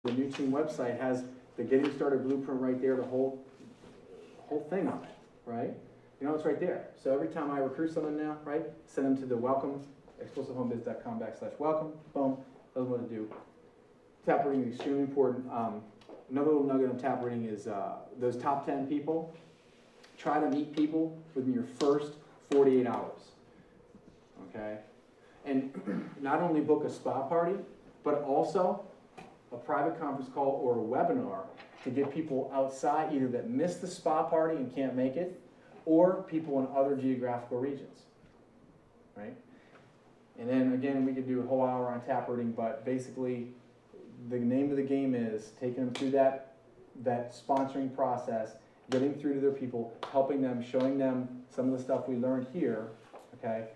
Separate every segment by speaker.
Speaker 1: The new team website has the getting started blueprint right there, the whole thing on it, right? You know, it's right there. So every time I recruit someone now, right, send them to the welcome, explosivehomebiz.com/welcome, boom, tell them what to do. Tap reading is extremely important. Another little nugget on tap reading is those top 10 people, try to meet people within your first 48 hours, okay? And not only book a spa party, but also a private conference call or a webinar to get people outside, either that missed the spa party and can't make it, or people in other geographical regions, right? And then again, we could do a whole hour on tap reading, but basically the name of the game is taking them through that sponsoring process, getting through to their people, helping them, showing them some of the stuff we learned here, okay?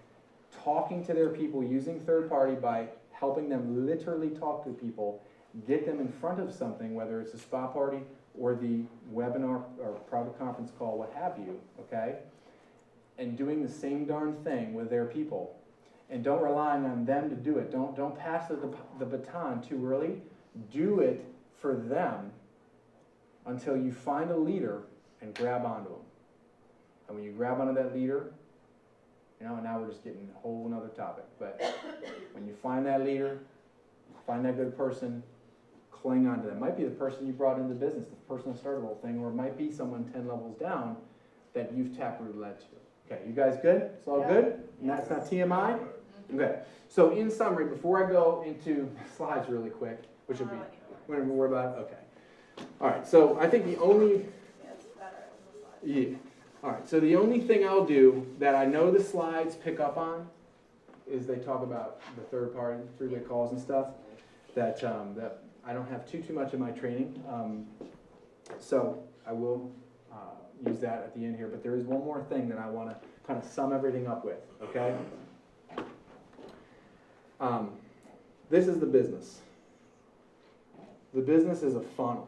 Speaker 1: Talking to their people using third party by helping them literally talk to people, get them in front of something, whether it's a spa party or the webinar or private conference call, what have you, okay? And doing the same darn thing with their people. And don't rely on them to do it. Don't pass the baton too early. Do it for them until you find a leader and grab onto them. And when you grab onto that leader, you know, now we're just getting a whole another topic. But when you find that leader, find that good person, cling onto them. It might be the person you brought into business, the person that started the whole thing, or it might be someone 10 levels down that you've taproot led to. Okay, you guys good? It's all good? And that's not TMI? Okay, so in summary, before I go into slides really quick, which will be, whatever we're about, okay. All right, so I think the only, yeah. All right, so the only thing I'll do that I know the slides pick up on is they talk about the third party, three-way calls and stuff, that I don't have too much in my training. So I will use that at the end here, but there is one more thing that I want to kind of sum everything up with, okay? This is the business. The business is a funnel.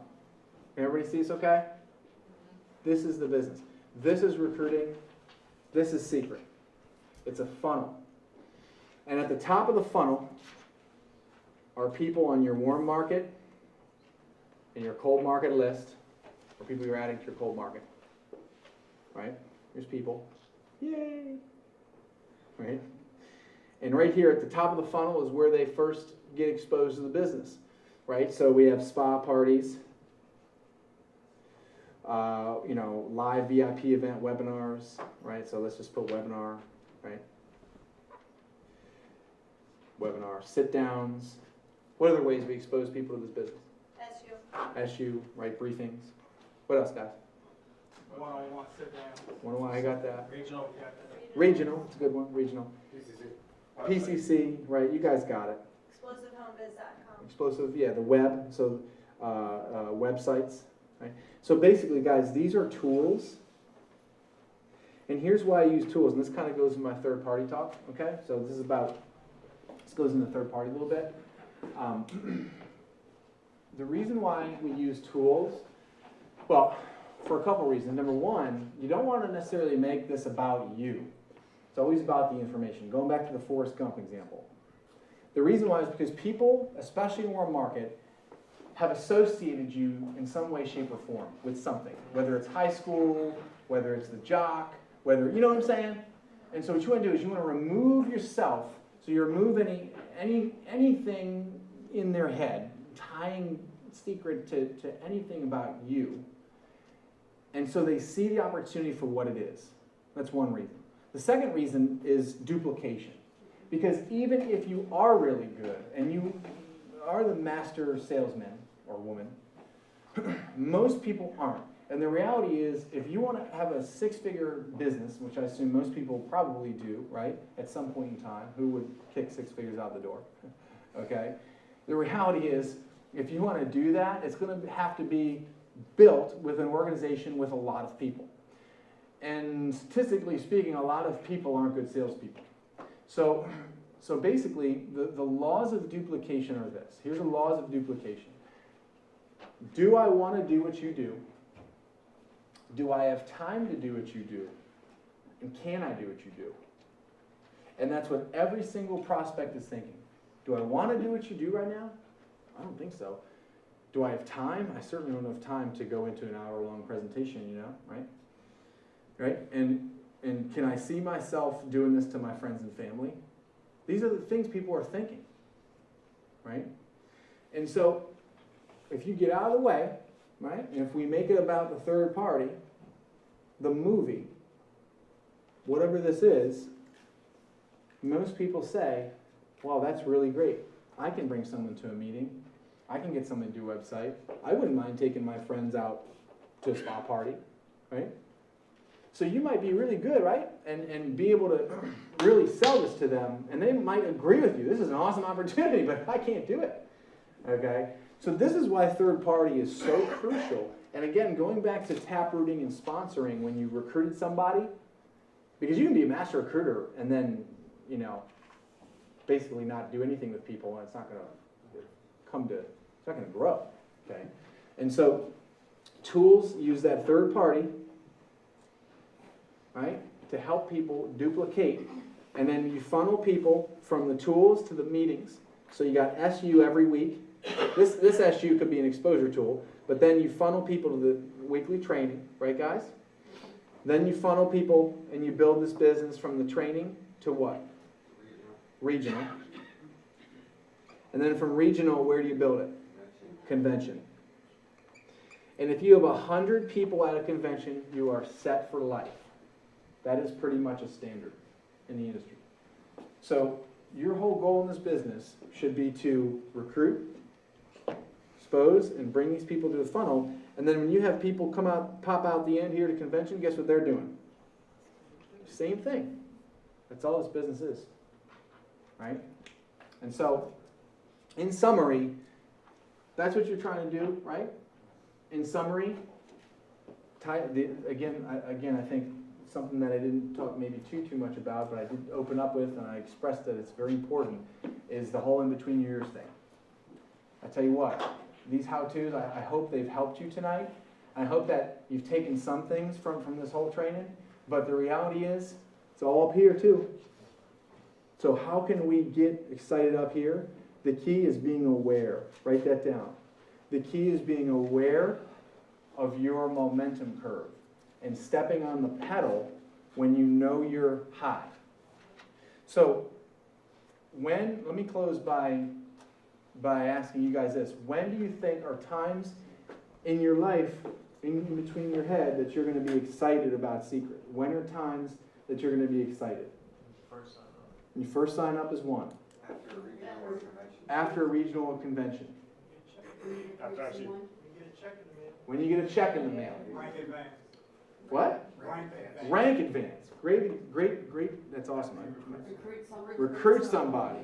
Speaker 1: Everybody see this okay? This is the business. This is recruiting. This is secret. It's a funnel. And at the top of the funnel are people on your warm market and your cold market list, or people you're adding to your cold market. Right? Here's people. Yay! Right? And right here at the top of the funnel is where they first get exposed to the business. Right? So we have spa parties, you know, live VIP event webinars, right? So let's just put webinar, right? Webinar, sit downs. What other ways we expose people to this business? SU, right? Briefings. What else, guys?
Speaker 2: One-on-one sit down.
Speaker 1: One-on-one, I got that.
Speaker 2: Regional, we got that.
Speaker 1: Regional, it's a good one. Regional. PCC, right? You guys got it.
Speaker 3: ExplosiveHomeBiz.com.
Speaker 1: Explosive, yeah, the web, so websites, right? So basically, guys, these are tools, and here's why I use tools, and this kind of goes in my third-party talk, okay? So this goes into third-party a little bit. The reason why we use tools, well, for a couple reasons. Number one, you don't want to necessarily make this about you. It's always about the information. Going back to the Forrest Gump example. The reason why is because people, especially in warm market, have associated you in some way, shape, or form with something. Whether it's high school, whether it's the jock, whether, you know what I'm saying? And so what you want to do is you want to remove yourself, so you remove anything in their head, tying secret to anything about you. And so they see the opportunity for what it is. That's one reason. The second reason is duplication. Because even if you are really good and you are the master salesman or woman, most people aren't. And the reality is, if you want to have a six-figure business, which I assume most people probably do, right, at some point in time, who would kick six figures out the door? Okay? The reality is, if you want to do that, it's going to have to be built with an organization with a lot of people. And statistically speaking, a lot of people aren't good salespeople. So basically, the laws of duplication are this. Here's the laws of duplication. Do I want to do what you do? Do I have time to do what you do? And can I do what you do? And that's what every single prospect is thinking. Do I want to do what you do right now? I don't think so. Do I have time? I certainly don't have time to go into an hour-long presentation, you know, right? Right? And can I see myself doing this to my friends and family? These are the things people are thinking, right? And so, if you get out of the way, right, and if we make it about the third party, the movie, whatever this is, most people say, wow, that's really great. I can bring someone to a meeting. I can get someone to do a website. I wouldn't mind taking my friends out to a spa party, right? So you might be really good, right? And be able to really sell this to them, and they might agree with you. This is an awesome opportunity, but I can't do it, okay? So this is why third party is so crucial. And again, going back to taprooting and sponsoring when you recruited somebody, because you can be a master recruiter and then, you know, basically not do anything with people, and it's not going to it's not going to grow, okay? And so tools use that third party, right, to help people duplicate, and then you funnel people from the tools to the meetings. So you got SU every week. This SU could be an exposure tool, but then you funnel people to the weekly training, right, guys? Then you funnel people and you build this business from the training to what? Regional. And then from regional, where do you build it? Convention. And if you have 100 people at a convention, you are set for life. That is pretty much a standard in the industry. So your whole goal in this business should be to recruit, expose, and bring these people to the funnel. And then when you have people pop out the end here to convention, guess what they're doing? Same thing. That's all this business is. Right? And so, in summary, that's what you're trying to do, right? In summary, again, I think something that I didn't talk maybe too much about, but I did open up with, and I expressed that it's very important, is the whole in between your ears thing. I tell you what, these how-tos, I hope they've helped you tonight. I hope that you've taken some things from this whole training, but the reality is, it's all up here too. So how can we get excited up here? The key is being aware. Write that down. The key is being aware of your momentum curve and stepping on the pedal when you know you're high. So let me close by asking you guys this. When do you think are times in your life, in between your head, that you're going to be excited about Secret? When are times that you're going to be excited? When you first sign up is one. After a regional convention. When you get a check in the mail.
Speaker 2: Rank advance.
Speaker 1: What?
Speaker 2: Rank advance.
Speaker 1: Rank advance. Great. That's awesome. Recruit somebody.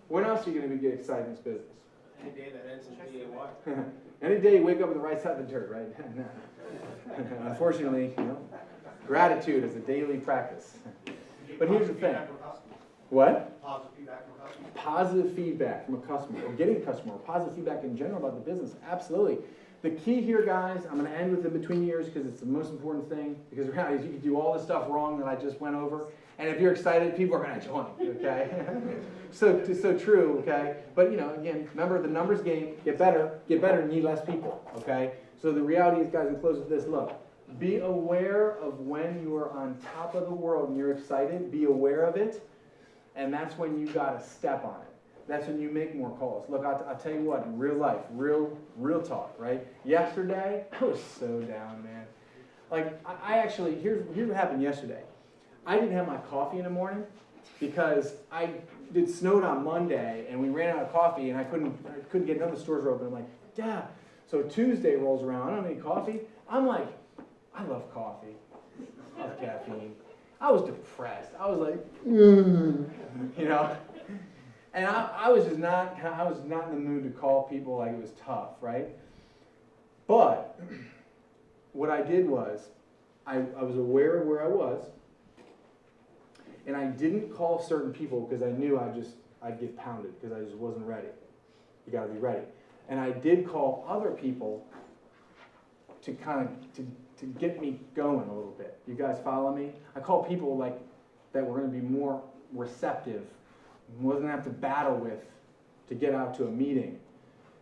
Speaker 1: When else are you going to get excited in this business?
Speaker 2: Any day that ends in DAY.
Speaker 1: Any day you wake up on the right side of the dirt, right? Unfortunately, gratitude is a daily practice. But here's the thing. What?
Speaker 2: Positive feedback from customers.
Speaker 1: Positive feedback from a customer, or getting a customer, or positive feedback in general about the business. Absolutely. The key here, guys, I'm going to end with the between years because it's the most important thing. Because the reality is you can do all this stuff wrong that I just went over, and if you're excited, people are going to join. Okay? so true. Okay? But again, remember the numbers game. Get better, and need less people. Okay? So the reality is, guys, and close with this. Look, be aware of when you are on top of the world and you're excited. Be aware of it. And that's when you got to step on it. That's when you make more calls. Look, I'll tell you what, in real life, real talk, right? Yesterday, I was so down, man. Like, I actually, here's what happened yesterday. I didn't have my coffee in the morning because it snowed on Monday and we ran out of coffee and I couldn't get none of the stores were open. I'm like, Dad. So Tuesday rolls around, I don't have any coffee. I'm like, I love coffee. I love caffeine. I was depressed. I was like, and I was not in the mood to call people like it was tough, right? But what I did was, I was aware of where I was, and I didn't call certain people because I knew I'd get pounded because I just wasn't ready. You got to be ready. And I did call other people to to get me going a little bit. You guys follow me? I call people like that were going to be more receptive, wasn't going to have to battle with to get out to a meeting.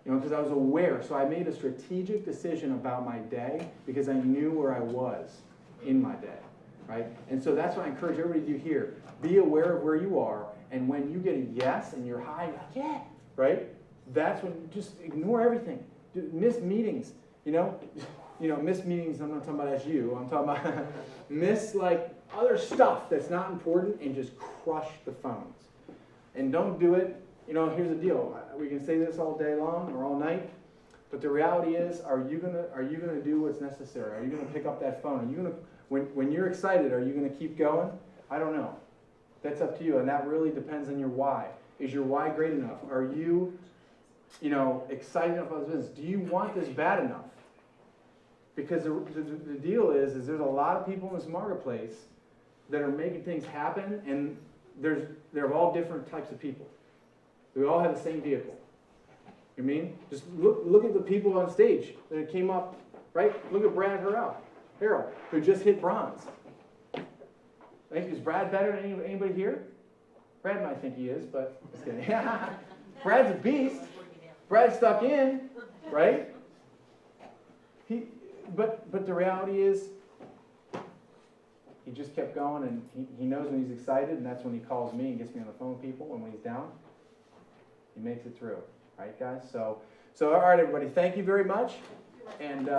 Speaker 1: You know, because I was aware, so I made a strategic decision about my day because I knew where I was in my day, right? And so that's what I encourage everybody to do here. Be aware of where you are, and when you get a yes and you're high, you're like, yeah, right? That's when you just ignore everything. Miss meetings, miss meetings, I'm not talking about SU, I'm talking about miss like other stuff that's not important and just crush the phones. And don't do it, here's the deal. We can say this all day long or all night, but the reality is, are you gonna do what's necessary? Are you gonna pick up that phone? Are you gonna, when you're excited, are you gonna keep going? I don't know. That's up to you, and that really depends on your why. Is your why great enough? Are you, excited enough about this business? Do you want this bad enough? Because the deal is there's a lot of people in this marketplace that are making things happen, and they're all different types of people. We all have the same vehicle. You mean? Just look at the people on stage that came up, right? Look at Brad Harrell, who just hit bronze. Is Brad better than anybody here? Brad might think he is, but just kidding. Brad's a beast. Brad stuck in, right? But the reality is, he just kept going, and he knows when he's excited, and that's when he calls me and gets me on the phone with people. And when he's down, he makes it through. Right, guys? So all right, everybody. Thank you very much, and.